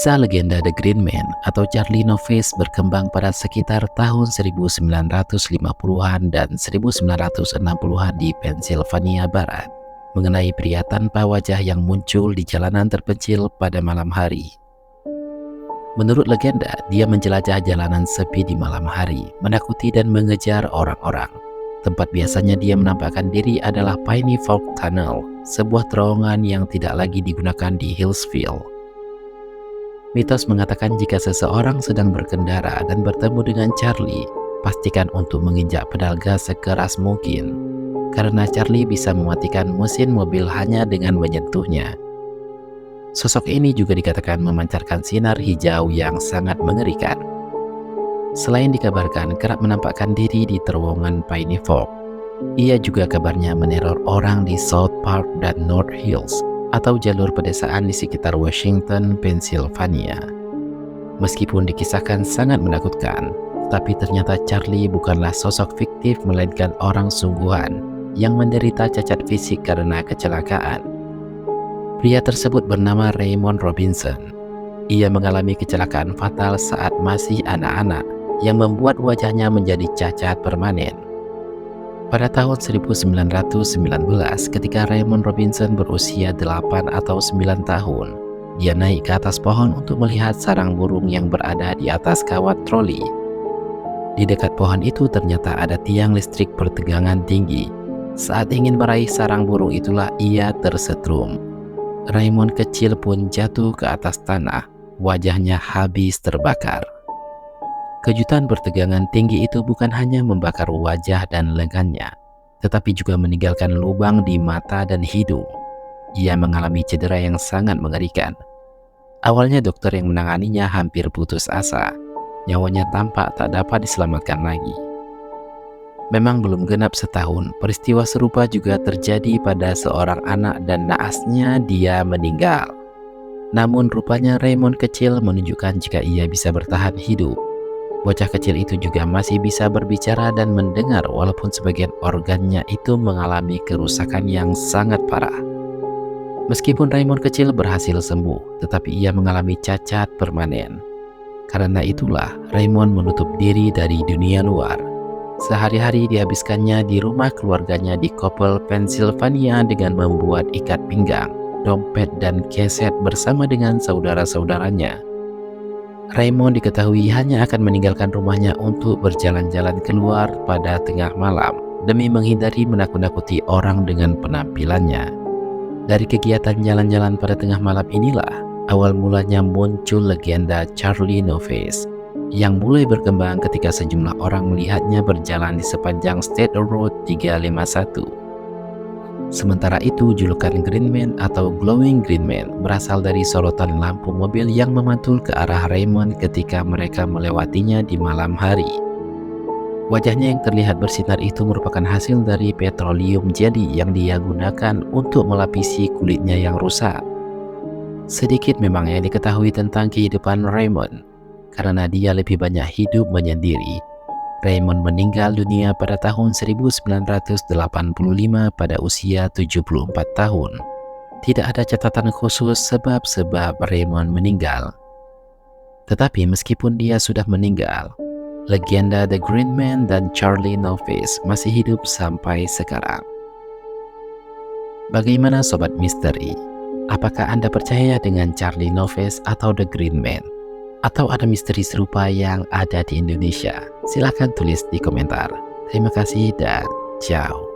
Kisah legenda The Green Man atau Charlie Novice berkembang pada sekitar tahun 1950-an dan 1960-an di Pennsylvania Barat, mengenai pria tanpa wajah yang muncul di jalanan terpencil pada malam hari. Menurut legenda, dia menjelajah jalanan sepi di malam hari, menakuti dan mengejar orang-orang. Tempat biasanya dia menampakkan diri adalah Piney Fork Tunnel, sebuah terowongan yang tidak lagi digunakan di Hillsville. Mitos mengatakan jika seseorang sedang berkendara dan bertemu dengan Charlie, pastikan untuk menginjak pedal gas sekeras mungkin, karena Charlie bisa mematikan mesin mobil hanya dengan menyentuhnya. Sosok ini juga dikatakan memancarkan sinar hijau yang sangat mengerikan. Selain dikabarkan kerap menampakkan diri di terowongan Piney Fork, ia juga kabarnya meneror orang di South Park dan North Hills, atau jalur pedesaan di sekitar Washington, Pennsylvania. Meskipun dikisahkan sangat menakutkan, tapi ternyata Charlie bukanlah sosok fiktif melainkan orang sungguhan yang menderita cacat fisik karena kecelakaan. Pria tersebut bernama Raymond Robinson. Ia mengalami kecelakaan fatal saat masih anak-anak yang membuat wajahnya menjadi cacat permanen. Pada tahun 1919, ketika Raymond Robinson berusia 8 atau 9 tahun, dia naik ke atas pohon untuk melihat sarang burung yang berada di atas kawat troli. Di dekat pohon itu ternyata ada tiang listrik bertegangan tinggi. Saat ingin meraih sarang burung itulah ia tersetrum. Raymond kecil pun jatuh ke atas tanah, wajahnya habis terbakar. Kejutan bertegangan tinggi itu bukan hanya membakar wajah dan lengannya, tetapi juga meninggalkan lubang di mata dan hidung. Ia mengalami cedera yang sangat mengerikan. Awalnya dokter yang menanganinya hampir putus asa. Nyawanya tampak tak dapat diselamatkan lagi. Memang belum genap setahun, peristiwa serupa juga terjadi pada seorang anak dan naasnya dia meninggal. Namun rupanya Raymond kecil menunjukkan jika ia bisa bertahan hidup. Bocah kecil itu juga masih bisa berbicara dan mendengar walaupun sebagian organnya itu mengalami kerusakan yang sangat parah. Meskipun Raymond kecil berhasil sembuh, tetapi ia mengalami cacat permanen. Karena itulah Raymond menutup diri dari dunia luar. Sehari-hari dihabiskannya di rumah keluarganya di Coppell, Pennsylvania dengan membuat ikat pinggang, dompet dan keset bersama dengan saudara-saudaranya. Raymond diketahui hanya akan meninggalkan rumahnya untuk berjalan-jalan keluar pada tengah malam demi menghindari menakut-nakuti orang dengan penampilannya. Dari kegiatan jalan-jalan pada tengah malam inilah awal mulanya muncul legenda Charlie Novice yang mulai berkembang ketika sejumlah orang melihatnya berjalan di sepanjang State Road 351. Sementara itu, julukan Green Man atau Glowing Green Man berasal dari sorotan lampu mobil yang memantul ke arah Raymond ketika mereka melewatinya di malam hari. Wajahnya yang terlihat bersinar itu merupakan hasil dari petroleum jelly yang dia gunakan untuk melapisi kulitnya yang rusak. Sedikit memang yang diketahui tentang kehidupan Raymond, karena dia lebih banyak hidup menyendiri. Raymond meninggal dunia pada tahun 1985 pada usia 74 tahun. Tidak ada catatan khusus sebab Raymond meninggal. Tetapi meskipun dia sudah meninggal, legenda The Green Man dan Charlie Novice masih hidup sampai sekarang. Bagaimana Sobat Misteri? Apakah Anda percaya dengan Charlie Novice atau The Green Man? Atau ada misteri serupa yang ada di Indonesia? Silahkan tulis di komentar. Terima kasih dan ciao.